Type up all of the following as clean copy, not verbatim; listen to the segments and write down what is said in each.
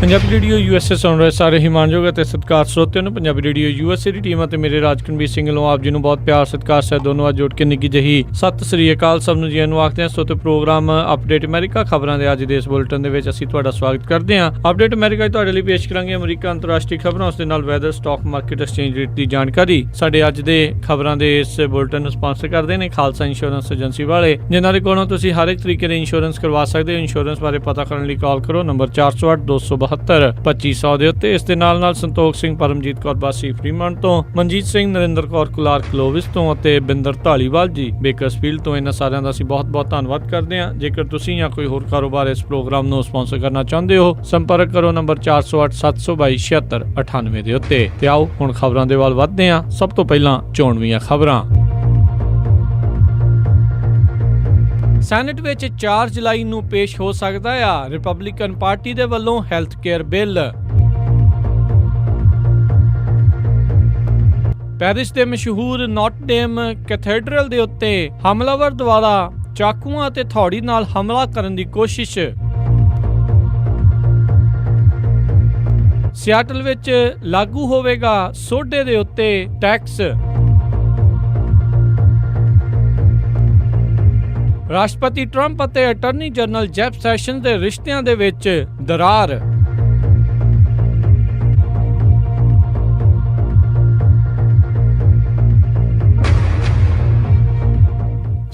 Punjabi radio USA ਸੁਣ ਰਹੇ ਸਾਰੇ ਹੀ ਮਾਣਯੋਗ ਅਤੇ ਸਤਿਕਾਰ ਸਰੋਤਿਆਂ ਨੂੰ ਪੰਜਾਬੀ ਰੇਡੀਓ USA ਦੀ ਟੀਮ ਅਤੇ ਮੇਰੇ ਰਾਜਕਨਵੀਰ ਸਿੰਘ ਵੱਲੋਂ ਆਪ ਜੀ ਨੂੰ ਬਹੁਤ ਪਿਆਰ ਸਤਿਕਾਰ ਸਹਿਤ ਦੋਨੋਂ ਜੋੜ ਕੇ ਨਿੱਘੀ ਜਿਹੀ ਸਤਿ ਸ੍ਰੀ ਅਕਾਲ ਸਭ ਨੂੰ ਜੀ ਨੂੰ ਆਖਦੇ ਹਾਂ। ਸੋ ਤੇ ਪ੍ਰੋਗਰਾਮ ਅਪਡੇਟ ਅਮਰੀਕਾ ਖਬਰਾਂ ਦੇ ਅੱਜ ਦੇ ਇਸ ਬੁਲੇਟਿਨ ਦੇ ਵਿੱਚ ਅਸੀਂ ਤੁਹਾਡਾ ਸਵਾਗਤ ਕਰਦੇ ਹਾਂ। ਅਪਡੇਟ ਅਮਰੀਕਾ ਤੁਹਾਡੇ ਲਈ ਪੇਸ਼ ਕਰਾਂਗੇ ਅਮਰੀਕਾ ਅੰਤਰਰਾਸ਼ਟਰੀ ਖਬਰਾਂ, ਉਸ ਦੇ ਨਾਲ weather, stock market, exchange rate ਦੀ ਜਾਣਕਾਰੀ। ਸਾਡੇ ਅੱਜ ਦੇ ਖਬਰਾਂ ਦੇ ਇਸ ਬੁਲੇਟਿਨ ਨੂੰ ਸਪਾਂਸਰ ਕਰਦੇ ਨੇ ਖਾਲਸਾ ਇੰਸ਼ੋਰੈਂਸ ਏਜੰਸੀ ਵਾਲੇ, ਜਿਨ੍ਹਾਂ ਦੇ ਕੋਲੋਂ ਤੁਸੀਂ ਹਰ ਇੱਕ ਤਰੀਕੇ ਦੇ ਇੰਸ਼ੋਰੈਂਸ ਕਰਵਾ ਸਕਦੇ ਹੋ। ਇੰਸ਼ੋਰੈਂਸ ਬਾਰੇ ਪਤਾ ਕਰਨ ਲਈ ਕਾਲ ਕਰੋ ਨੰਬਰ 408-272-2500 ਦੇ ਉੱਤੇ। ਇਸ ਦੇ ਨਾਲ ਸੰਤੋਖ ਸਿੰਘ, ਪਰਮਜੀਤ ਕੌਰ ਬਾਸੀ ਫਰੀਮੰਟ ਤੋਂ, ਮਨਜੀਤ ਸਿੰਘ, ਨਰਿੰਦਰ ਕੌਰ ਕੁਲਾਰ ਕਲੋਵਿਸ ਤੋਂ ਅਤੇ ਬਿੰਦਰ ਢਾਲੀਵਾਲ ਜੀ ਬੇਕਰਸਫੀਲਡ ਤੋਂ, ਇਹਨਾਂ ਸਾਰਿਆਂ ਦਾ ਅਸੀਂ ਬਹੁਤ ਧੰਨਵਾਦ ਕਰਦੇ ਹਾਂ। ਜੇਕਰ ਤੁਸੀਂ ਜਾਂ ਕੋਈ ਹੋਰ ਕਾਰੋਬਾਰ ਇਸ ਪ੍ਰੋਗਰਾਮ ਨੂੰ ਸਪਾਂਸਰ ਕਰਨਾ ਚਾਹੁੰਦੇ ਹੋ, ਸੰਪਰਕ ਕਰੋ ਨੰਬਰ 408-722-7698 ਦੇ ਉੱਤੇ। ਤੇ ਆਓ ਹੁਣ ਖਬਰਾਂ ਦੇ ਵੱਲ ਵਧਦੇ ਹਾਂ। ਸਭ ਤੋਂ ਪਹਿਲਾਂ ਚੋਣਵੀਆਂ ਖਬਰਾਂ। ਸੈਨੇਟ ਵਿੱਚ 4 ਜੁਲਾਈ ਨੂੰ ਪੇਸ਼ ਹੋ ਸਕਦਾ ਆ ਰਿਪਬਲਿਕਨ ਪਾਰਟੀ ਦੇ ਵੱਲੋਂ ਹੈਲਥ ਕੇਅਰ ਬਿੱਲ। ਪੈਰਿਸ ਦੇ ਮਸ਼ਹੂਰ ਨੋਟਰ ਡੇਮ ਕੈਥੇਡਰਲ ਦੇ ਉੱਤੇ ਹਮਲਾਵਰ ਦੁਆਰਾ ਚਾਕੂਆਂ ਅਤੇ ਹਥੌੜੀ ਨਾਲ ਹਮਲਾ ਕਰਨ ਦੀ ਕੋਸ਼ਿਸ਼। ਸਿਆਟਲ ਵਿੱਚ ਲਾਗੂ ਹੋਵੇਗਾ ਸੋਡੇ ਦੇ ਉੱਤੇ ਟੈਕਸ। ਰਾਸ਼ਟਰਪਤੀ ਟਰੰਪ ਅਤੇ ਅਟਾਰਨੀ ਜਨਰਲ ਜੈਫ ਸੈਸ਼ਨਜ਼ ਦੇ ਰਿਸ਼ਤਿਆਂ ਦੇ ਵਿੱਚ ਦਰਾਰ।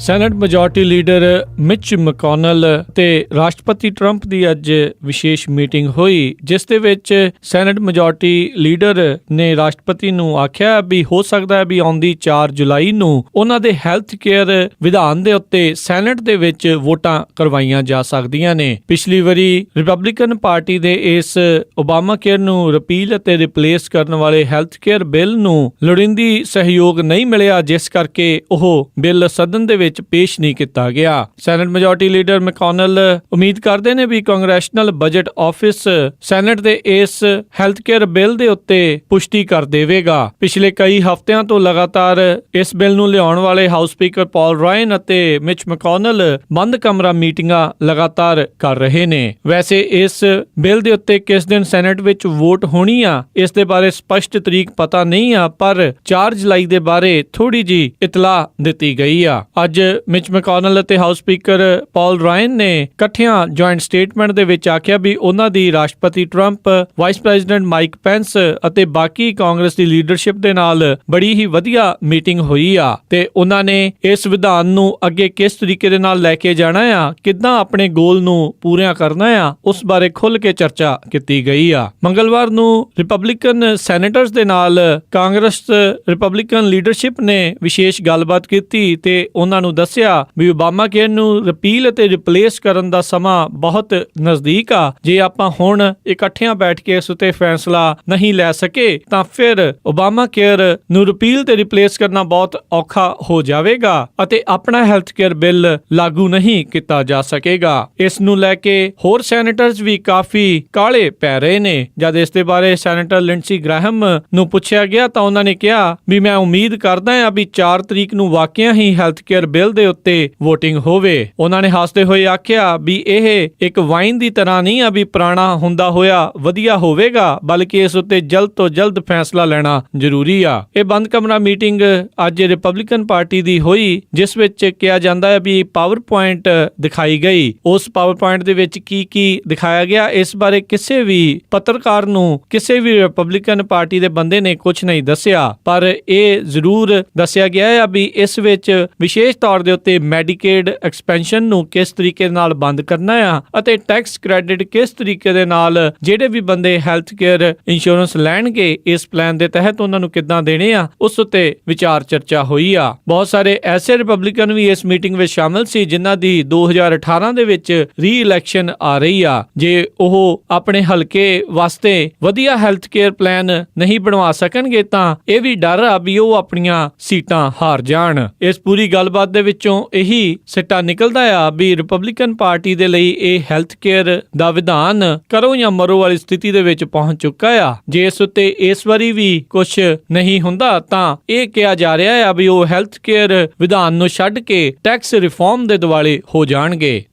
ਸੈਨੇਟ ਮੈਜੋਰਟੀ ਲੀਡਰ ਮਿਚ ਮੈਕੋਨਲ ਤੇ ਰਾਸ਼ਟਰਪਤੀ ਟਰੰਪ ਦੀ ਅੱਜ ਵਿਸ਼ੇਸ਼ ਮੀਟਿੰਗ ਹੋਈ, ਜਿਸ ਦੇ ਵਿੱਚ ਸੈਨੇਟ ਮੈਜੋਰਟੀ ਲੀਡਰ ਨੇ ਰਾਸ਼ਟਰਪਤੀ ਨੂੰ ਆਖਿਆ ਵੀ ਹੋ ਸਕਦਾ ਹੈ ਵੀ ਆਉਂਦੀ 4 ਜੁਲਾਈ ਨੂੰ ਉਹਨਾਂ ਦੇ ਹੈਲਥ ਕੇਅਰ ਵਿਧਾਨ ਦੇ ਉੱਤੇ ਸੈਨੇਟ ਦੇ ਵਿੱਚ ਵੋਟਾਂ ਕਰਵਾਈਆਂ ਜਾ ਸਕਦੀਆਂ ਨੇ। ਪਿਛਲੀ ਵਾਰੀ ਰਿਪਬਲਿਕਨ ਪਾਰਟੀ ਦੇ ਇਸ ਓਬਾਮਾ ਕੇਅਰ ਨੂੰ ਰਿਪੀਲ ਅਤੇ ਰਿਪਲੇਸ ਕਰਨ ਵਾਲੇ ਹੈਲਥ ਕੇਅਰ ਬਿੱਲ ਨੂੰ ਲੋੜੀਂਦੀ ਸਹਿਯੋਗ ਨਹੀਂ ਮਿਲਿਆ, ਜਿਸ ਕਰਕੇ ਉਹ ਬਿੱਲ ਸਦਨ ਦੇ ਵਿੱਚ ਪੇਸ਼ ਨਹੀਂ ਕੀਤਾ ਗਿਆ। ਸੈਨੇਟ ਮੈਜੋਰਟੀ ਲੀਡਰ ਮੈਕੋਨਲ ਉਮੀਦ ਕਰਦੇ ਨੇ ਵੀ ਕਾਂਗਰੈਸ਼ਨਲ ਬਜਟ ਆਫਿਸ ਸੈਨੇਟ ਦੇ ਇਸ ਹੈਲਥ ਕੇਅਰ ਬਿੱਲ ਦੇ ਉੱਤੇ ਪੁਸ਼ਟੀ ਕਰ ਦੇਵੇਗਾ। ਪਿਛਲੇ ਕਈ ਹਫ਼ਤਿਆਂ ਤੋਂ ਲਗਾਤਾਰ ਇਸ ਬਿੱਲ ਨੂੰ ਲਿਆਉਣ ਵਾਲੇ ਹਾਊਸ ਸਪੀਕਰ ਪੌਲ ਰਾਇਨ ਅਤੇ ਮਿਚ ਮੈਕੋਨਲ ਬੰਦ ਕਮਰਾ ਮੀਟਿੰਗਾਂ ਲਗਾਤਾਰ ਕਰ ਰਹੇ ਨੇ। ਵੈਸੇ ਇਸ ਬਿੱਲ ਦੇ ਉੱਤੇ ਕਿਸ ਦਿਨ ਸੈਨੇਟ ਵਿੱਚ ਵੋਟ ਹੋਣੀ ਆ, ਇਸ ਦੇ ਬਾਰੇ ਸਪਸ਼ਟ ਤਰੀਕ ਪਤਾ ਨਹੀਂ ਆ, ਪਰ 4 ਜੁਲਾਈ ਦੇ ਬਾਰੇ ਥੋੜੀ ਜੀ ਇਤਲਾਹ ਦਿੱਤੀ ਗਈ ਆ। ਅੱਜ ਮਿਚ ਮੈਕੋਨਲ ਅਤੇ ਹਾਊਸ ਸਪੀਕਰ ਪੌਲ ਰਾਇਨ ਨੇ ਇਕੱਠਿਆਂ ਜੁਆਇੰਟ ਸਟੇਟਮੈਂਟ ਦੇ ਵਿੱਚ ਆਖਿਆ ਵੀ ਉਹਨਾਂ ਦੀ ਰਾਸ਼ਟਰਪਤੀ Trump, vice president Mike Pence ਅਤੇ ਬਾਕੀ ਕਾਂਗਰਸ ਦੀ ਲੀਡਰਸ਼ਿਪ ਦੇ ਨਾਲ ਬੜੀ ਹੀ ਵਧੀਆ ਮੀਟਿੰਗ ਹੋਈ ਆ ਤੇ ਉਹਨਾਂ ਨੇ ਇਸ ਵਿਧਾਨ ਨੂੰ ਅੱਗੇ ਕਿਸ ਤਰੀਕੇ ਦੇ ਨਾਲ ਲੈ ਕੇ ਜਾਣਾ ਆ, ਕਿੱਦਾਂ ਆਪਣੇ ਗੋਲ ਨੂੰ ਪੂਰਾ ਕਰਨਾ ਆ, ਉਸ ਬਾਰੇ ਖੁੱਲ੍ਹ ਕੇ ਚਰਚਾ ਕੀਤੀ ਗਈ ਆ। ਮੰਗਲਵਾਰ ਨੂੰ ਰਿਪਬਲਿਕਨ ਸੈਨੇਟਰਸ ਦੇ ਨਾਲ ਕਾਂਗਰਸ ਰਿਪਬਲਿਕਨ ਲੀਡਰਸ਼ਿਪ ਨੇ ਵਿਸ਼ੇਸ਼ ਗੱਲਬਾਤ ਕੀਤੀ ਤੇ ਉਹਨਾਂ ਨੂੰ ਦੱਸਿਆ ਵੀ ਓਬਾਮਾ ਕੇਅਰ ਨੂੰ ਰਿਪੀਲ ਅਤੇ ਰਿਪਲੇਸ ਕਰਨ ਦਾ ਸਮਾਂ ਬਹੁਤ ਨਜ਼ਦੀਕ ਆ। ਜੇ ਆਪਾਂ ਹੁਣ ਇਕੱਠਿਆਂ ਬੈਠ ਕੇ ਇਸ ਉੱਤੇ ਫੈਸਲਾ ਨਹੀਂ ਲੈ ਸਕੇ ਤਾਂ ਫਿਰ ਓਬਾਮਾ ਕੇਅਰ ਨੂੰ ਰਿਪੀਲ ਤੇ ਰਿਪਲੇਸ ਕਰਨਾ ਬਹੁਤ ਔਖਾ ਹੋ ਜਾਵੇਗਾ ਅਤੇ ਆਪਣਾ ਹੈਲਥ ਕੇਅਰ ਬਿੱਲ ਲਾਗੂ ਨਹੀਂ ਕੀਤਾ ਜਾ ਸਕੇਗਾ। ਇਸ ਨੂੰ ਲੈ ਕੇ ਹੋਰ ਸੈਨੇਟਰਸ ਵੀ ਕਾਫੀ ਕਾਹਲੇ ਪੈ ਰਹੇ ਨੇ। ਜਦ ਇਸ ਦੇ ਬਾਰੇ ਸੈਨੇਟਰ ਲਿੰਡਸੀ ਗ੍ਰੈਹਮ ਨੂੰ ਪੁੱਛਿਆ ਗਿਆ ਤਾਂ ਉਹਨਾਂ ਨੇ ਕਿਹਾ ਵੀ ਮੈਂ ਉਮੀਦ ਕਰਦਾ ਹਾਂ ਵੀ 4 ਤਰੀਕ ਨੂੰ ਵਾਕਿਆ ਹੀ ਹੈਲਥ ਕੇਅਰ ਬਿੱਲ ਦੇ ਉੱਤੇ ਵੋਟਿੰਗ ਹੋਵੇ। ਉਹਨਾਂ ਨੇ ਹੱਸਦੇ ਹੋਏ ਆਖਿਆ ਵੀ ਇਹ ਇੱਕ ਵਾਈਨ ਦੀ ਤਰ੍ਹਾਂ ਨਹੀਂ ਆ ਵੀ ਪੁਰਾਣਾ ਹੁੰਦਾ ਹੋਇਆ ਵਧੀਆ ਹੋਵੇਗਾ, ਬਲਕਿ ਇਸ ਉੱਤੇ ਜਲਦ ਤੋਂ ਜਲਦ ਫੈਸਲਾ ਲੈਣਾ ਜ਼ਰੂਰੀ ਆ। ਇਹ ਬੰਦ ਕਮਰਾ ਮੀਟਿੰਗ ਅੱਜ ਰਿਪਬਲਿਕਨ ਪਾਰਟੀ ਦੀ ਹੋਈ, ਜਿਸ ਵਿੱਚ ਕਿਹਾ ਜਾਂਦਾ ਹੈ ਵੀ ਪਾਵਰ ਪੁਆਇੰਟ ਦਿਖਾਈ ਗਈ। ਉਸ ਪਾਵਰ ਪੁਆਇੰਟ ਦੇ ਵਿੱਚ ਕੀ ਦਿਖਾਇਆ ਗਿਆ, ਇਸ ਬਾਰੇ ਕਿਸੇ ਵੀ ਪੱਤਰਕਾਰ ਨੂੰ ਕਿਸੇ ਵੀ ਰਿਪਬਲਿਕਨ ਪਾਰਟੀ ਦੇ ਬੰਦੇ ਨੇ ਕੁਝ ਨਹੀਂ ਦੱਸਿਆ, ਪਰ ਇਹ ਜ਼ਰੂਰ ਦੱਸਿਆ ਗਿਆ ਹੈ ਵੀ ਇਸ ਵਿੱਚ ਵਿਸ਼ੇਸ਼ ਤੌਰ ਦੇ ਉੱਤੇ ਮੈਡੀਕੇਡ ਐਕਸਪੈਂਸ਼ਨ ਨੂੰ ਕਿਸ ਤਰੀਕੇ ਨਾਲ ਬੰਦ ਕਰਨਾ ਆ ਅਤੇ ਟੈਕਸ ਕ੍ਰੈਡਿਟ ਕਿਸ ਤਰੀਕੇ ਦੇ ਨਾਲ ਜਿਹੜੇ ਵੀ ਬੰਦੇ ਹੈਲਥ ਕੇਅਰ ਇੰਸ਼ੋਰੈਂਸ ਲੈਣਗੇ ਇਸ ਪਲਾਨ ਦੇ ਤਹਿਤ ਉਹਨਾਂ ਨੂੰ ਕਿੱਦਾਂ ਦੇਣੇ ਆ, ਉਸ ਉੱਤੇ ਵਿਚਾਰ ਚਰਚਾ ਹੋਈ ਆ। ਬਹੁਤ ਸਾਰੇ ਐਸੇ ਰਿਪਬਲਿਕਨ ਵੀ ਇਸ ਮੀਟਿੰਗ ਵਿੱਚ ਸ਼ਾਮਲ ਸੀ ਜਿਨ੍ਹਾਂ ਦੀ 2018 ਦੇ ਵਿੱਚ ਰੀ-ਇਲੈਕਸ਼ਨ ਆ ਰਹੀ ਆ। ਜੇ ਉਹ ਆਪਣੇ ਹਲਕੇ ਵਾਸਤੇ ਵਧੀਆ ਹੈਲਥ ਕੇਅਰ ਪਲਾਨ ਨਹੀਂ ਬਣਵਾ ਸਕਣਗੇ ਤਾਂ ਇਹ ਵੀ ਡਰ ਆ ਵੀ ਉਹ ਆਪਣੀਆਂ ਸੀਟਾਂ ਹਾਰ ਜਾਣ। ਇਸ ਪੂਰੀ ਗੱਲਬਾਤ ਦੇ ਵਿੱਚੋਂ ਇਹੀ ਸਿੱਟਾ ਨਿਕਲਦਾ ਆ ਵੀ ਰਿਪਬਲਿਕਨ ਪਾਰਟੀ ਦੇ ਲਈ ਇਹ ਹੈਲਥ ਕੇਅਰ ਦਾ ਵਿਧਾਨ ਕਰੋ ਜਾਂ ਮਰੋ ਵਾਲੀ ਸਥਿਤੀ ਦੇ ਵਿੱਚ ਪਹੁੰਚ ਚੁੱਕਾ ਆ। ਜੇ ਇਸ ਉੱਤੇ ਇਸ ਵਾਰੀ ਵੀ ਕੁਝ ਨਹੀਂ ਹੁੰਦਾ ਤਾਂ ਇਹ ਕਿਹਾ ਜਾ ਰਿਹਾ ਆ ਵੀ ਉਹ ਹੈਲਥ ਕੇਅਰ ਵਿਧਾਨ ਨੂੰ ਛੱਡ ਕੇ ਟੈਕਸ ਰਿਫਾਰਮ ਦੇ ਦੁਆਲੇ ਹੋ ਜਾਣਗੇ।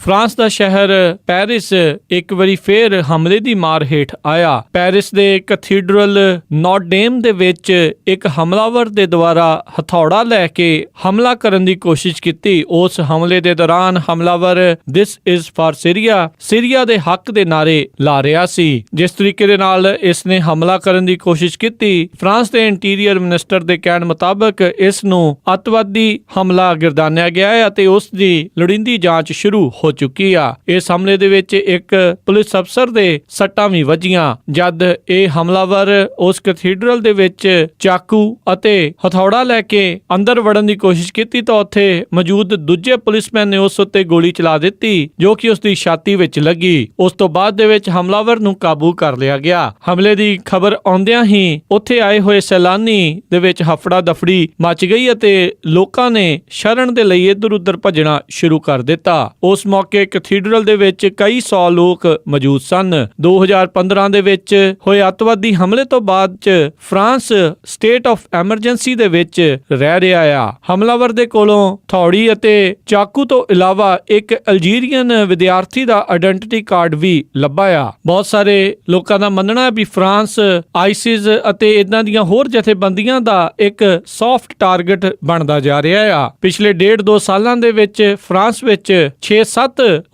ਫਰਾਂਸ ਦਾ ਸ਼ਹਿਰ ਪੈਰਿਸ ਇੱਕ ਵਾਰੀ ਫੇਰ ਹਮਲੇ ਦੀ ਮਾਰ ਹੇਠ ਆਇਆ। ਪੈਰਿਸ ਦੇ ਕੈਥੀਡਰਲ ਨੋਟ-ਡੇਮ ਦੇ ਵਿੱਚ ਇੱਕ ਹਮਲਾਵਰ ਦੇ ਦੁਆਰਾ ਹਥੌੜਾ ਲੈ ਕੇ ਹਮਲਾ ਕਰਨ ਦੀ ਕੋਸ਼ਿਸ਼ ਕੀਤੀ। ਉਸ ਹਮਲੇ ਦੇ ਦੌਰਾਨ ਹਮਲਾਵਰ this is for Syria, Syria ਦੇ ਹੱਕ ਦੇ ਨਾਰੇ ਲਾ ਰਿਹਾ ਸੀ। ਜਿਸ ਤਰੀਕੇ ਦੇ ਨਾਲ ਇਸ ਨੇ ਹਮਲਾ ਕਰਨ ਦੀ ਕੋਸ਼ਿਸ਼ ਕੀਤੀ, ਫਰਾਂਸ ਦੇ ਇੰਟੀਰੀਅਰ ਮਿਨਿਸਟਰ ਦੇ ਕਹਿਣ ਮੁਤਾਬਕ ਇਸ ਨੂੰ ਅੱਤਵਾਦੀ ਹਮਲਾ ਗਿਰਦਾਨਿਆ ਗਿਆ ਹੈ ਅਤੇ ਉਸ ਦੀ ਲੋੜੀਂਦੀ ਜਾਂਚ ਸ਼ੁਰੂ ਹੋ ਚੁੱਕੀ ਆ। ਇਸ ਹਮਲੇ ਦੇ ਵਿੱਚ ਇੱਕ ਪੁਲਿਸ ਅਫਸਰ ਦੇ ਸੱਟਾਂ ਵੀ ਵੱਜੀਆਂ। ਜਦ ਇਹ ਹਮਲਾਵਰ ਉਸ ਕੈਥੀਡਰਲ ਦੇ ਵਿੱਚ ਚਾਕੂ ਅਤੇ ਹਥੌੜਾ ਲੈ ਕੇ ਅੰਦਰ ਵੜਨ ਦੀ ਕੋਸ਼ਿਸ਼ ਕੀਤੀ ਤਾਂ ਉੱਥੇ ਮੌਜੂਦ ਦੂਜੇ ਪੁਲਿਸਮੈਨ ਨੇ ਉਸ ਉੱਤੇ ਗੋਲੀ ਚਲਾ ਦਿੱਤੀ ਜੋ ਕਿ ਉਸ ਦੀ ਛਾਤੀ ਵਿੱਚ ਲੱਗੀ। ਉਸ ਤੋਂ ਬਾਅਦ ਦੇ ਵਿੱਚ ਹਮਲਾਵਰ ਨੂੰ ਕਾਬੂ ਕਰ ਲਿਆ ਗਿਆ। ਹਮਲੇ ਦੀ ਖਬਰ ਆਉਂਦਿਆਂ ਹੀ ਉੱਥੇ ਆਏ ਹੋਏ ਸੈਲਾਨੀ ਦੇ ਵਿੱਚ ਹਫੜਾ ਦਫੜੀ ਮਚ ਗਈ ਅਤੇ ਲੋਕਾਂ ਨੇ ਸ਼ਰਨ ਦੇ ਲਈ ਇੱਧਰ ਉੱਧਰ ਭੱਜਣਾ ਸ਼ੁਰੂ ਕਰ ਦਿੱਤਾ। ਉਸ ਮੌਕੇ ਕੈਥੀਡਰਲ ਦੇ ਵਿੱਚ ਕਈ 100 ਲੋਕ ਮੌਜੂਦ ਸਨ। 2015 ਦੇ ਵਿੱਚ ਹੋਏ ਅੱਤਵਾਦੀ ਹਮਲੇ ਤੋਂ ਬਾਅਦ ਚ ਫਰਾਂਸ ਸਟੇਟ ਆਫ ਐਮਰਜੈਂਸੀ ਦੇ ਵਿੱਚ ਰਹਿ ਰਿਹਾ ਆ। ਹਮਲਾਵਰ ਦੇ ਕੋਲੋਂ ਥੌੜੀ ਅਤੇ ਚਾਕੂ ਤੋਂ ਇਲਾਵਾ ਇੱਕ ਅਲਜੀਰੀਅਨ ਵਿਦਿਆਰਥੀ ਦਾ ਆਇਡੈਂਟੀਟੀ ਕਾਰਡ ਵੀ ਲੱਭਾ ਆ। ਬਹੁਤ ਸਾਰੇ ਲੋਕਾਂ ਦਾ ਮੰਨਣਾ ਹੈ ਵੀ ਫਰਾਂਸ ਆਈਸਿਸ ਅਤੇ ਇਦਾਂ ਦੀਆਂ ਹੋਰ ਜਥੇਬੰਦੀਆਂ ਦਾ ਇੱਕ ਸੌਫਟ ਟਾਰਗੇਟ ਬਣਦਾ ਜਾ ਰਿਹਾ ਆ। ਪਿਛਲੇ 1.5-2 ਸਾਲਾਂ ਦੇ ਵਿੱਚ ਫਰਾਂਸ ਵਿੱਚ 6-7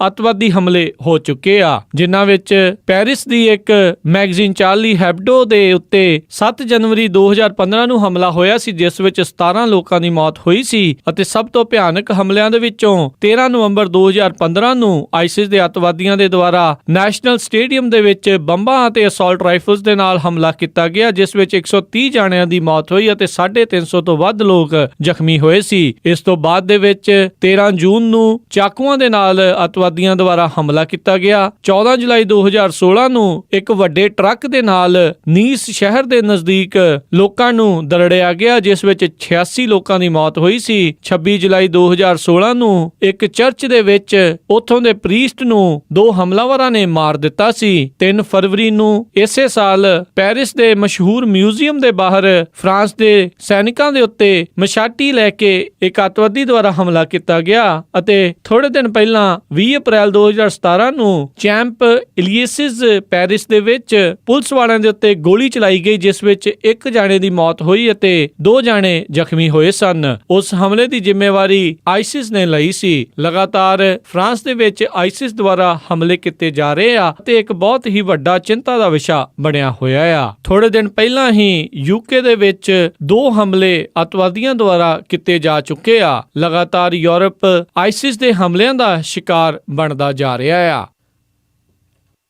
ਅੱਤਵਾਦੀ ਹਮਲੇ ਹੋ ਚੁੱਕੇ ਆ, ਜਿਨ੍ਹਾਂ ਵਿੱਚ ਪੈਰਿਸ ਦੀ ਇੱਕ ਮੈਗਜ਼ੀਨ ਚਾਰਲੀ ਹੈਬਡੋ ਦੇ ਉੱਤੇ 7 ਜਨਵਰੀ 2015 ਨੂੰ ਹਮਲਾ ਹੋਇਆ ਸੀ, ਜਿਸ ਵਿੱਚ 17 ਲੋਕਾਂ ਦੀ ਮੌਤ ਹੋਈ ਸੀ ਅਤੇ ਸਭ ਤੋਂ ਭਿਆਨਕ ਹਮਲਿਆਂ ਦੇ ਵਿੱਚੋਂ 13 ਨਵੰਬਰ 2015 ਨੂੰ ਆਈਸਿਸ ਦੇ ਅੱਤਵਾਦੀਆਂ ਦੇ ਦੁਆਰਾ ਨੈਸ਼ਨਲ ਸਟੇਡੀਅਮ ਦੇ ਵਿੱਚ ਬੰਬਾਂ ਅਤੇ ਅਸੌਲਟ ਰਾਈਫਲਸ ਦੇ ਨਾਲ ਹਮਲਾ ਕੀਤਾ ਗਿਆ, ਜਿਸ ਵਿੱਚ 130 ਜਾਣਿਆਂ ਦੀ ਮੌਤ ਹੋਈ ਅਤੇ 350 ਤੋਂ ਵੱਧ ਲੋਕ ਜ਼ਖਮੀ ਹੋਏ ਸੀ। ਇਸ ਤੋਂ ਬਾਅਦ ਦੇ ਵਿੱਚ 13 ਜੂਨ ਨੂੰ ਚਾਕੂਆਂ ਦੇ ਨਾਲ ਅੱਤਵਾਦੀਆਂ ਦੁਆਰਾ ਹਮਲਾ ਕੀਤਾ ਗਿਆ। 14 ਜੁਲਾਈ 2016 ਨੂੰ ਇੱਕ ਵੱਡੇ ਟਰੱਕ ਦੇ ਨਾਲ ਨੀਸ ਸ਼ਹਿਰ ਦੇ ਨਜ਼ਦੀਕ ਲੋਕਾਂ ਨੂੰ ਦਰੜਿਆ ਗਿਆ, ਜਿਸ ਵਿੱਚ 86 ਲੋਕਾਂ ਦੀ ਮੌਤ ਹੋਈ ਸੀ। 26 ਜੁਲਾਈ 2016 ਨੂੰ ਇੱਕ ਚਰਚ ਦੇ ਵਿੱਚ ਉੱਥੋਂ ਦੇ ਪ੍ਰੀਸਟ ਨੂੰ 2 ਹਮਲਾਵਰਾਂ ਨੇ ਮਾਰ ਦਿੱਤਾ ਸੀ। 3 ਫਰਵਰੀ ਨੂੰ ਇਸੇ ਸਾਲ ਪੈਰਿਸ ਦੇ ਮਸ਼ਹੂਰ ਮਿਊਜ਼ੀਅਮ ਦੇ ਬਾਹਰ ਫਰਾਂਸ ਦੇ ਸੈਨਿਕਾਂ ਦੇ ਉੱਤੇ ਮਸ਼ਾਟੀ ਲੈ ਕੇ ਇੱਕ ਅੱਤਵਾਦੀ ਦੁਆਰਾ ਹਮਲਾ ਕੀਤਾ ਗਿਆ ਅਤੇ ਥੋੜੇ ਦਿਨ ਪਹਿਲਾਂ 20 ਅਪ੍ਰੈਲ 2017 ਨੂੰ ਚੈਂਪ ਇਲੀਸਿਸ ਪੈਰਿਸ ਦੇ ਵਿੱਚ ਪੁਲਿਸ ਵਾਲਿਆਂ ਦੇ ਉੱਤੇ ਗੋਲੀ ਚਲਾਈ ਗਈ, ਜਿਸ ਵਿੱਚ 1 ਜਾਣੇ ਦੀ ਮੌਤ ਹੋਈ ਅਤੇ 2 ਜਾਣੇ ਜ਼ਖਮੀ ਹੋਏ ਸਨ। ਉਸ ਹਮਲੇ ਦੀ ਜ਼ਿੰਮੇਵਾਰੀ ਆਈਸਿਸ ਨੇ ਲਈ ਸੀ। ਲਗਾਤਾਰ ਫਰਾਂਸ ਦੇ ਵਿੱਚ ਆਈਸਿਸ ਦੁਆਰਾ ਹਮਲੇ ਕੀਤੇ ਜਾ ਰਹੇ ਆ ਤੇ ਇੱਕ ਬਹੁਤ ਹੀ ਵੱਡਾ ਚਿੰਤਾ ਦਾ ਵਿਸ਼ਾ ਬਣਿਆ ਹੋਇਆ ਆ। ਥੋੜੇ ਦਿਨ ਪਹਿਲਾਂ ਹੀ ਯੂਕੇ ਦੇ ਵਿੱਚ 2 ਹਮਲੇ ਅੱਤਵਾਦੀਆਂ ਦੁਆਰਾ ਕੀਤੇ ਜਾ ਚੁੱਕੇ ਆ। ਲਗਾਤਾਰ ਯੂਰਪ ਆਈਸਿਸ ਦੇ ਹਮਲਿਆਂ ਦਾ ਸ਼ਿਕਾਰ ਬਣਦਾ ਜਾ ਰਿਹਾ ਆ।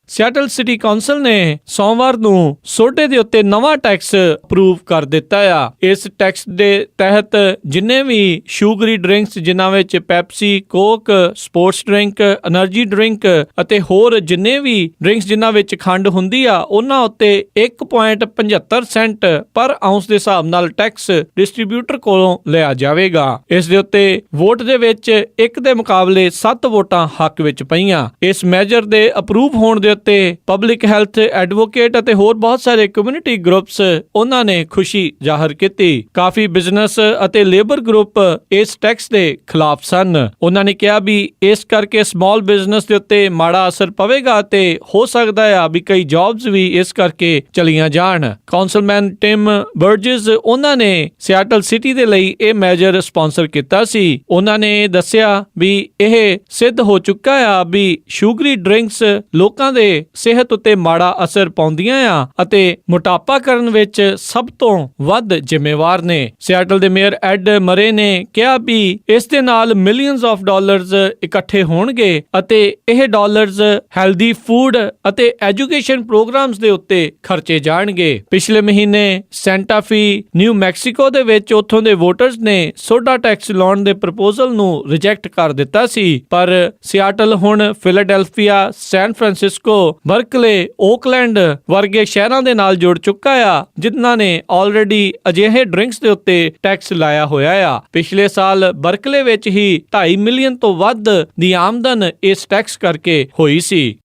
ਸਿਐਟਲ ਸਿਟੀ ਕਾਉਂਸਲ ਨੇ ਸੋਮਵਾਰ ਨੂੰ ਸੋਡੇ ਦੇ ਉੱਤੇ ਨਵਾਂ ਟੈਕਸ ਅਪਰੂਵ ਕਰ ਦਿੱਤਾ ਆ। ਇਸ ਟੈਕਸ ਦੇ ਤਹਿਤ ਜਿੰਨੇ ਵੀ ਸ਼ੂਗਰੀ ਡਰਿੰਕਸ, ਜਿਨ੍ਹਾਂ ਵਿੱਚ Pepsi, Coke, sports drink, energy drink ਅਤੇ ਹੋਰ ਜਿੰਨੇ ਵੀ ਡਰਿੰਕਸ ਜਿਨ੍ਹਾਂ ਵਿੱਚ ਖੰਡ ਹੁੰਦੀ ਆ, ਉਹਨਾਂ ਉੱਤੇ 1.75 ਸੈਂਟ ਪਰ ਆਉਂਸ ਦੇ ਹਿਸਾਬ ਨਾਲ ਟੈਕਸ ਡਿਸਟ੍ਰੀਬਿਊਟਰ ਕੋਲੋਂ ਲਿਆ ਜਾਵੇਗਾ। ਇਸ ਦੇ ਉੱਤੇ ਵੋਟ ਦੇ ਵਿੱਚ 1 ਦੇ ਮੁਕਾਬਲੇ 7 ਵੋਟਾਂ ਹੱਕ ਵਿੱਚ ਪਈਆਂ। ਇਸ ਮੈਜਰ ਦੇ ਅਪਰੂਵ ਹੋਣ ਦੇ ਉੱਤੇ ਪਬਲਿਕ ਹੈਲਥ ਐਡਵੋਕੇਟ ਅਤੇ ਹੋਰ ਬਹੁਤ ਸਾਰੇ ਕਮਿਊਨਿਟੀ ਗਰੁੱਪਸ ਉਹਨਾਂ ਨੇ ਖੁਸ਼ੀ ਜ਼ਾਹਰ ਕੀਤੀ। ਕਾਫੀ ਬਿਜ਼ਨਸ ਅਤੇ ਲੇਬਰ ਗਰੁੱਪ ਇਸ ਟੈਕਸ ਦੇ ਖਿਲਾਫ ਸਨ। ਉਹਨਾਂ ਨੇ ਕਿਹਾ ਵੀ ਇਸ ਕਰਕੇ ਸਮਾਲ ਬਿਜ਼ਨਸ ਦੇ ਉੱਤੇ ਮਾੜਾ ਅਸਰ ਪਵੇਗਾ ਤੇ ਹੋ ਸਕਦਾ ਹੈ ਵੀ ਕਈ ਜੌਬਸ ਵੀ ਇਸ ਕਰਕੇ ਚਲੀਆਂ ਜਾਣ। ਕਾਉਂਸਲਮੈਨ ਟਿਮ ਬਰਜਸ ਉਹਨਾਂ ਨੇ ਸਿਐਟਲ ਸਿਟੀ ਦੇ ਲਈ ਇਹ ਮੈਜਰ ਸਪਾਂਸਰ ਕੀਤਾ ਸੀ। ਉਹਨਾਂ ਨੇ ਦੱਸਿਆ ਵੀ ਇਹ ਸਿੱਧ ਹੋ ਚੁੱਕਾ ਆ ਵੀ ਸ਼ੂਗਰੀ ਡਰਿੰਕਸ ਲੋਕਾਂ ਦੇ ਸਿਹਤ ਉੱਤੇ ਮਾੜਾ ਅਸਰ ਪਾਉਂਦੀਆਂ ਆ ਅਤੇ ਮੋਟਾਪਾ ਕਰਨ ਵਿੱਚ ਸਭ ਤੋਂ ਵੱਧ ਜ਼ਿੰਮੇਵਾਰ ਨੇ। ਸਿਐਟਲ ਦੇ ਮੇਅਰ ਐਡ ਮਰੇ ਨੇ ਕਿਹਾ ਵੀ ਇਸ ਦੇ ਨਾਲ ਮਿਲੀਅਨਸ ਆਫ ਡਾਲਰਸ ਇਕੱਠੇ ਹੋਣਗੇ ਅਤੇ ਇਹ ਡਾਲਰਸ ਹੈਲਦੀ ਫੂਡ ਅਤੇ ਐਜੂਕੇਸ਼ਨ ਪ੍ਰੋਗਰਾਮਸ ਦੇ ਉੱਤੇ ਖਰਚੇ ਜਾਣਗੇ। ਪਿਛਲੇ ਮਹੀਨੇ ਸੈਂਟਾ ਫੀ, ਨਿਊ ਮੈਕਸੀਕੋ ਦੇ ਵਿੱਚ ਉੱਥੋਂ ਦੇ ਵੋਟਰਸ ਨੇ ਸੋਡਾ ਟੈਕਸ ਲਾਉਣ ਦੇ ਪ੍ਰਪੋਜ਼ਲ ਨੂੰ ਰਿਜੈਕਟ ਕਰ ਦਿੱਤਾ ਸੀ, ਪਰ ਸਿਐਟਲ ਹੁਣ Philadelphia, San Francisco Glasgow, Berkeley, Oakland ਵਰਗੇ ਸ਼ਹਿਰਾਂ ਦੇ ਨਾਲ ਜੁੜ ਚੁੱਕਾ ਆ, ਜਿਨ੍ਹਾਂ ਨੇ ਆਲਰੇਡੀ ਅਜਿਹੇ ਡਰਿੰਕਸ ਦੇ ਉੱਤੇ ਟੈਕਸ ਲਾਇਆ ਹੋਇਆ ਆ। ਪਿਛਲੇ ਸਾਲ ਬਰਕਲੇ ਵਿੱਚ ਹੀ 2.5 ਮਿਲੀਅਨ ਤੋਂ ਵੱਧ ਦੀ ਆਮਦਨ ਇਸ ਟੈਕਸ ਕਰਕੇ ਹੋਈ ਸੀ।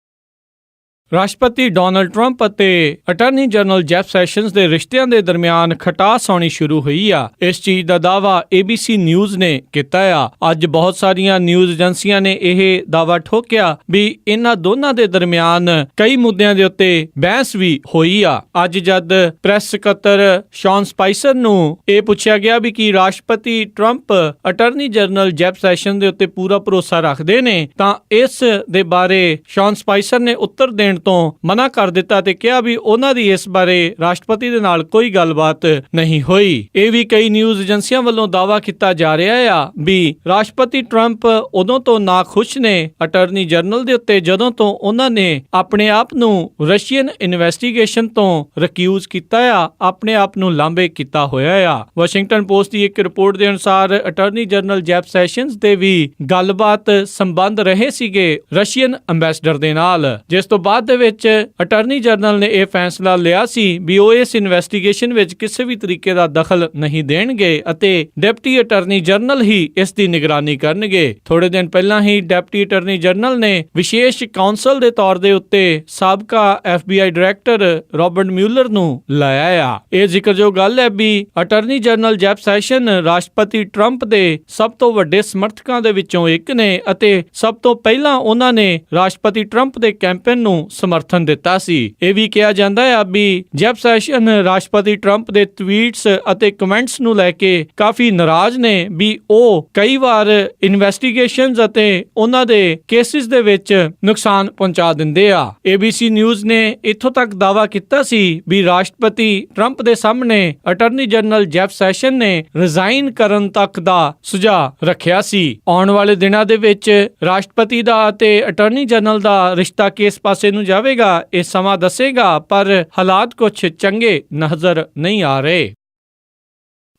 ਰਾਸ਼ਟਰਪਤੀ ਡੋਨਾਲਡ ਟਰੰਪ ਅਤੇ ਅਟਾਰਨੀ ਜਨਰਲ ਜੈਫ ਸੈਸ਼ਨਜ਼ ਦੇ ਰਿਸ਼ਤਿਆਂ ਦੇ ਦਰਮਿਆਨ ਖਟਾਸ ਆਉਣੀ ਸ਼ੁਰੂ ਹੋਈ ਆ। ਇਸ ਚੀਜ਼ ਦਾ ਦਾਅਵਾ ABC ਨਿਊਜ਼ ਨੇ ਕੀਤਾ ਆ। ਅੱਜ ਬਹੁਤ ਸਾਰੀਆਂ ਨਿਊਜ਼ ਏਜੰਸੀਆਂ ਨੇ ਇਹ ਦਾਅਵਾ ਠੋਕਿਆ ਵੀ ਇਹਨਾਂ ਦੋਨਾਂ ਦੇ ਦਰਮਿਆਨ ਕਈ ਮੁੱਦਿਆਂ ਦੇ ਉੱਤੇ ਬਹਿਸ ਵੀ ਹੋਈ ਆ। ਅੱਜ ਜਦ ਪ੍ਰੈਸ ਸਕੱਤਰ ਸ਼ੌਨ ਸਪਾਈਸਰ ਨੂੰ ਇਹ ਪੁੱਛਿਆ ਗਿਆ ਵੀ ਕੀ ਰਾਸ਼ਟਰਪਤੀ Trump attorney general Jeff session ਦੇ ਉੱਤੇ ਪੂਰਾ ਭਰੋਸਾ ਰੱਖਦੇ ਨੇ, ਤਾਂ ਇਸ ਦੇ ਬਾਰੇ ਸ਼ੌਨ ਸਪਾਈਸਰ ਨੇ ਉੱਤਰ ਦੇਣ ਤੋਂ ਮਨਾ ਕਰ ਦਿੱਤਾ ਤੇ ਕਿਹਾ ਵੀ ਉਹਨਾਂ ਦੀ ਇਸ ਬਾਰੇ ਰਾਸ਼ਟਰਪਤੀ ਦੇ ਨਾਲ ਕੋਈ ਗੱਲਬਾਤ ਨਹੀਂ ਹੋਈ। ਇਹ ਵੀ ਕਈ ਨਿਊਜ਼ ਏਜੰਸੀਆਂ ਵੱਲੋਂ ਦਾਅਵਾ ਕੀਤਾ ਜਾ ਰਿਹਾ ਆ ਵੀ ਰਾਸ਼ਟਰਪਤੀ ਟਰੰਪ ਉਦੋਂ ਤੋਂ ਨਾਖੁਸ਼ ਨੇ ਅਟਾਰਨੀ ਜਨਰਲ ਦੇ ਉੱਤੇ ਜਦੋਂ ਤੋਂ ਉਹਨਾਂ ਨੇ ਆਪਣੇ ਆਪ ਨੂੰ ਰਸ਼ੀਅਨ ਇਨਵੈਸਟੀਗੇਸ਼ਨ ਤੋਂ ਰਿਕਿਊਜ਼ ਕੀਤਾ ਆ, ਆਪਣੇ ਆਪ ਨੂੰ ਲਾਂਭੇ ਕੀਤਾ ਹੋਇਆ ਆ। ਵਾਸ਼ਿੰਗਟਨ ਪੋਸਟ ਦੀ ਇੱਕ ਰਿਪੋਰਟ ਦੇ ਅਨੁਸਾਰ ਅਟਾਰਨੀ ਜਨਰਲ ਜੈਫ ਸੈਸ਼ਨਜ਼ ਦੇ ਵੀ ਗੱਲਬਾਤ ਸੰਬੰਧ ਰਹੇ ਸੀਗੇ ਰਸ਼ੀਅਨ ਅੰਬੈਸਡਰ ਦੇ ਨਾਲ, ਜਿਸ ਤੋਂ ਬਾਅਦ ਦੇ ਵਿੱਚ ਅਟਾਰਨੀ ਜਨਰਲ ਨੇ ਇਹ ਫੈਸਲਾ ਲਿਆ ਸੀ ਵੀ ਉਹ ਇਸ ਇਨਵੈਸਟੀਗੇਸ਼ਨ ਵਿੱਚ ਕਿਸੇ ਵੀ ਤਰੀਕੇ ਦਾ ਦਖਲ ਨਹੀਂ ਦੇਣਗੇ ਅਤੇ ਡਿਪਟੀ ਅਟਾਰਨੀ ਜਨਰਲ ਹੀ ਇਸ ਦੀ ਨਿਗਰਾਨੀ ਕਰਨਗੇ। ਥੋੜੇ ਦਿਨ ਪਹਿਲਾਂ ਹੀ ਡਿਪਟੀ ਅਟਾਰਨੀ ਜਨਰਲ ਨੇ ਵਿਸ਼ੇਸ਼ ਕਾਉਂਸਲ ਦੇ ਤੌਰ ਦੇ ਉੱਤੇ ਸਾਬਕਾ FBI ਡਾਇਰੈਕਟਰ ਰਾਬਰਟ ਮਿਊਲਰ ਨੂੰ ਲਾਇਆ ਆ। ਇਹ ਜ਼ਿਕਰਯੋਗ ਗੱਲ ਹੈ ਵੀ ਅਟਾਰਨੀ ਜਨਰਲ ਜੈਫ ਸੈਸ਼ਨ ਰਾਸ਼ਟਰਪਤੀ ਟਰੰਪ ਦੇ ਸਭ ਤੋਂ ਵੱਡੇ ਸਮਰਥਕਾਂ ਦੇ ਵਿੱਚੋਂ ਇੱਕ ਨੇ ਅਤੇ ਸਭ ਤੋਂ ਪਹਿਲਾਂ ਉਹਨਾਂ ਨੇ ਰਾਸ਼ਟਰਪਤੀ ਟਰੰਪ ਦੇ ਕੈਂਪੇਨ ਨੂੰ ਸਮਰਥਨ ਦਿੱਤਾ ਸੀ। ਇਹ ਵੀ ਕਿਹਾ ਜਾਂਦਾ ਹੈ ਵੀ ਜੈਫ ਸੈਸ਼ਨ ਰਾਸ਼ਟਰਪਤੀ ਟਰੰਪ ਦੇ ਟਵੀਟਸ ਅਤੇ ਕਮੈਂਟਸ ਨੂੰ ਲੈ ਕੇ ਕਾਫੀ ਨਾਰਾਜ਼ ਨੇ ਵੀ ਉਹ ਕਈ ਵਾਰ ਇਨਵੈਸਟੀਗੇਸ਼ਨਸ ਅਤੇ ਉਹਨਾਂ ਦੇ ਕੇਸਿਸ ਦੇ ਵਿੱਚ ਨੁਕਸਾਨ ਪਹੁੰਚਾ ਦਿੰਦੇ ਆ। ABC ਨਿਊਜ਼ ਨੇ ਇੱਥੋਂ ਤੱਕ ਦਾਅਵਾ ਕੀਤਾ ਸੀ ਵੀ ਰਾਸ਼ਟਰਪਤੀ ਟਰੰਪ ਦੇ ਸਾਹਮਣੇ ਅਟਾਰਨੀ ਜਨਰਲ ਜੈਫ ਸੈਸ਼ਨ ਨੇ ਰਿਜ਼ਾਈਨ ਕਰਨ ਤੱਕ ਦਾ ਸੁਝਾਅ ਰੱਖਿਆ ਸੀ। ਆਉਣ ਵਾਲੇ ਦਿਨਾਂ ਦੇ ਵਿੱਚ ਰਾਸ਼ਟਰਪਤੀ ਦਾ ਅਤੇ ਅਟਾਰਨੀ ਜਨਰਲ ਦਾ ਰਿਸ਼ਤਾ ਕਿਸ ਪਾਸੇ ਨੂੰ ਜਾਵੇਗਾ ਇਹ ਸਮਾਂ ਦੱਸੇਗਾ, ਪਰ ਹਾਲਾਤ ਕੁਝ ਚੰਗੇ ਨਜ਼ਰ ਨਹੀਂ ਆ ਰਹੇ।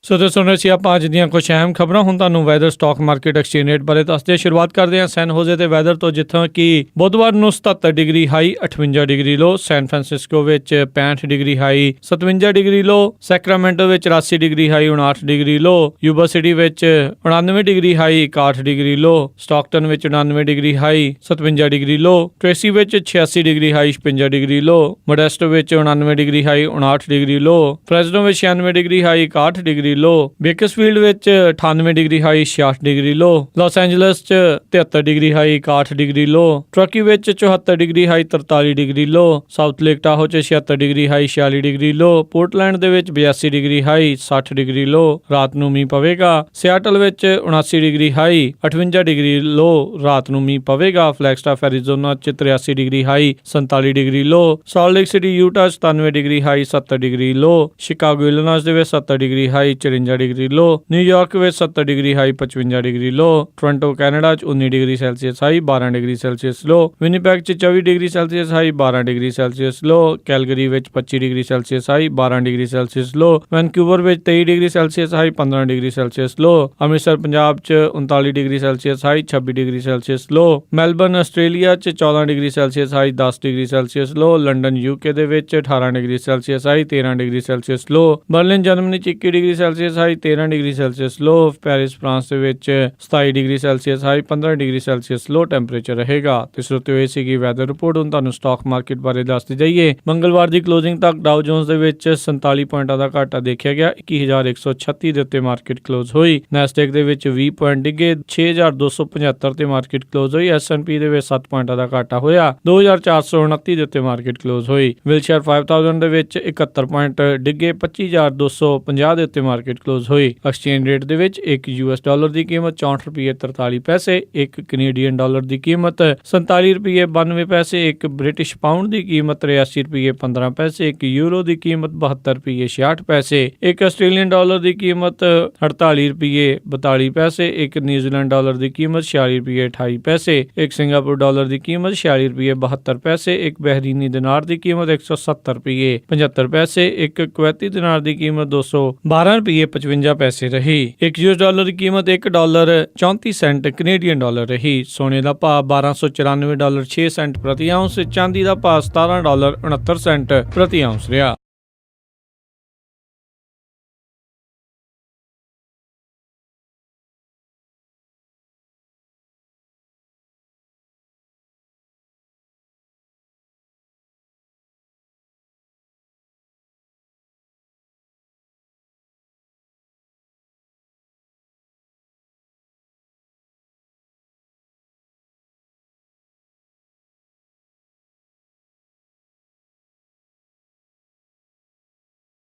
ਸੋ ਦੋਸਤੋ, ਅਸੀਂ ਆਪਾਂ ਅੱਜ ਦੀਆਂ ਕੁਝ ਅਹਿਮ ਖਬਰਾਂ ਹੁਣ ਤੁਹਾਨੂੰ weather, stock market, exchange rate ਬਾਰੇ ਦੱਸਦੇ ਹਾਂ। ਸ਼ੁਰੂਆਤ ਕਰਦੇ ਹਾਂ ਸੈਨ ਹੋਜ਼ੇ ਤੇ ਵੈਦਰ ਤੋਂ, ਜਿੱਥੋਂ ਕਿ ਬੁੱਧਵਾਰ ਨੂੰ 77 ਡਿਗਰੀ ਹਾਈ, 58 ਡਿਗਰੀ ਲੋ। ਸੈਨ ਫਰਾਂਸਿਸਕੋ ਵਿੱਚ 65 ਡਿਗਰੀ ਹਾਈ, 57 ਡਿਗਰੀ ਲੋ। ਸੈਕਰਾਮੈਂਟੋ ਵਿੱਚ 83 ਡਿਗਰੀ ਹਾਈ, 59 ਡਿਗਰੀ ਲੋ। ਯੂਬਾ ਸਿਟੀ ਵਿੱਚ 99 ਡਿਗਰੀ ਹਾਈ, 61 ਡਿਗਰੀ ਲੋ। ਸਟਾਕਟਨ ਵਿੱਚ 99 ਡਿਗਰੀ ਹਾਈ, 57 ਡਿਗਰੀ ਲੋ। ਟ੍ਰੇਸੀ ਵਿੱਚ 86 ਡਿਗਰੀ ਹਾਈ, 56 ਡਿਗਰੀ ਲੋ। ਮੋਡੈਸਟੋ ਵਿੱਚ 99 ਡਿਗਰੀ ਹਾਈ, 59 ਡਿਗਰੀ ਲੋ। ਫ੍ਰੈਜ਼ਨੋ ਵਿੱਚ 96 ਡਿਗਰੀ ਹਾਈ, 61 ਡਿਗਰੀ ਲੋ। Bakersfield ਵਿੱਚ 98 degree high, 66 degree ਲੋ। Las Angeles ਚ 73 degree high, 61 degree ਲੋ। Turkey ਵਿੱਚ 74 degree high, 43 degree ਲੋ। South lake Tahoe ਚ 76 degree high, 46 degree ਲੋ। Portland ਦੇ ਵਿੱਚ 82 degree high, 60 degree ਲੋ। ਰਾਤ ਨੂੰ ਮੀਂਹ ਪਵੇਗਾ। ਸਿਆਟਲ ਵਿੱਚ 79 ਡਿਗਰੀ ਹਾਈ, 58 ਡਿਗਰੀ ਲੋ। ਰਾਤ ਨੂੰ ਮੀਂਹ ਪਵੇਗਾ। ਫਲੈਗਸਟਾਫ ਐਰੀਜ਼ੋਨਾ ਚ 83 degree high, 47 degree low. Salt Lake City Utah 97 degree high, 70 degree low. Chicago Illinois ਦੇ ਵਿੱਚ 70 degree high, 54 degree low. New York ਵਿੱਚ 70 degree high, 55 degree low. Toronto Canada ਚ 19 degree Celsius high, 12 degree Celsius low. Winnipeg ਚ 24 degree Celsius high, 12 degree Celsius low. Calgary ਵਿੱਚ 25 degree Celsius high, 12 degree Celsius low. Vancouver ਵਿੱਚ 23 degree Celsius high, 15 degree Celsius low. Amritsar Punjab ਚ 39 degree Celsius high, 26 degree Celsius low. Melbourne Australia ਚ 14 degree Celsius high, 10 degree Celsius low. London UK ਦੇ ਵਿੱਚ 18 degree Celsius high, 13 degree Celsius low. Berlin Germany ਚ 21 degree Celsius high, 13 degree Celsius low. Paris France ਦੇ ਵਿੱਚ 27 degree Celsius high, 15 degree Celsius low temperature ਰਹੇਗਾ। ਤੇ ਸਰੋਤਿਓ, ਇਹ ਸੀਗੀ weather report. ਹੁਣ ਤੁਹਾਨੂੰ ਸਟਾਕ ਮਾਰਕੀਟ ਬਾਰੇ ਦੱਸਦੇ ਜਾਈਏ। ਮੰਗਲਵਾਰ ਦੀ ਕਲੋਜ਼ਿੰਗ ਤੱਕ ਡਾਓ ਜੋਨਸ ਦੇ ਵਿੱਚ 47 ਪੁਆਇੰਟਾਂ ਦਾ ਘਾਟਾ ਦੇਖਿਆ ਗਿਆ। 21,136 ਦੇ ਉੱਤੇ ਮਾਰਕੀਟ ਕਲੋਜ਼ ਹੋਈ। ਨੈਸਡੈਕ ਦੇ ਵਿੱਚ 20 ਪੁਆਇੰਟ ਡਿੱਗੇ, 6,275 ਤੇ ਮਾਰਕੀਟ ਕਲੋਜ਼ ਹੋਈ। S&P ਦੇ ਵਿੱਚ 7 ਪੁਆਇੰਟਾਂ ਦਾ ਘਾਟਾ ਹੋਇਆ, 2,429 ਦੇ ਉੱਤੇ ਮਾਰਕੀਟ ਕਲੋਜ਼ ਹੋਈ। ਵਿਲਸ਼ਾਇਰ 5000 ਦੇ ਵਿੱਚ 71 ਪੁਆਇੰਟ ਡਿੱਗੇ, 25,250 ਦੇ ਉੱਤੇ ਮਾਰਕੀਟ ਕਲੋਜ਼ ਹੋਈ। ਐਕਸਚੇਂਜ ਰੇਟ ਦੇ ਵਿੱਚ ਇੱਕ US ਡਾਲਰ ਦੀ ਕੀਮਤ 64 ਰੁਪਏ 43 ਪੈਸੇ, ਇੱਕ ਕੈਨੇਡੀਅਨ ਡਾਲਰ ਦੀ ਕੀਮਤ 47 ਰੁਪਏ 92 ਪੈਸੇ, ਇੱਕ ਬ੍ਰਿਟਿਸ਼ ਪਾਉਂਡ ਦੀ ਕੀਮਤ 83 ਰੁਪਏ 15 ਪੈਸੇ, ਇੱਕ ਯੂਰੋ ਦੀ ਕੀਮਤ 72 ਰੁਪਏ 66 ਪੈਸੇ, ਇੱਕ ਆਸਟ੍ਰੇਲੀਅਨ ਡਾਲਰ ਦੀ ਕੀਮਤ 48 ਰੁਪਏ 42 ਪੈਸੇ, ਇੱਕ ਨਿਊਜ਼ੀਲੈਂਡ ਡਾਲਰ ਦੀ ਕੀਮਤ 46 ਰੁਪਏ 28 ਪੈਸੇ, ਇੱਕ ਸਿੰਗਾਪੁਰ ਡਾਲਰ ਦੀ ਕੀਮਤ 46 ਰੁਪਏ 72 ਪੈਸੇ, ਇੱਕ ਬਹਿਰੀਨੀ ਦਿਨਾਰ ਦੀ ਕੀਮਤ 170 ਰੁਪਏ 75 ਪੈਸੇ, ਇੱਕ ਕੁਵੈਤੀ ਦਿਨਾਰ ਦੀ ਕੀਮਤ 212 ₹13.55 ਰਹੀ। ਇੱਕ US ਡਾਲਰ ਦੀ ਕੀਮਤ $1.34 ਕੈਨੇਡੀਅਨ ਡਾਲਰ ਰਹੀ। ਸੋਨੇ ਦਾ ਭਾਅ $1294.06 ਪ੍ਰਤੀ ਆਉਂਸ, ਚਾਂਦੀ ਦਾ ਭਾਅ $17.69 ਪ੍ਰਤੀ ਆਉਂਸ ਰਿਹਾ।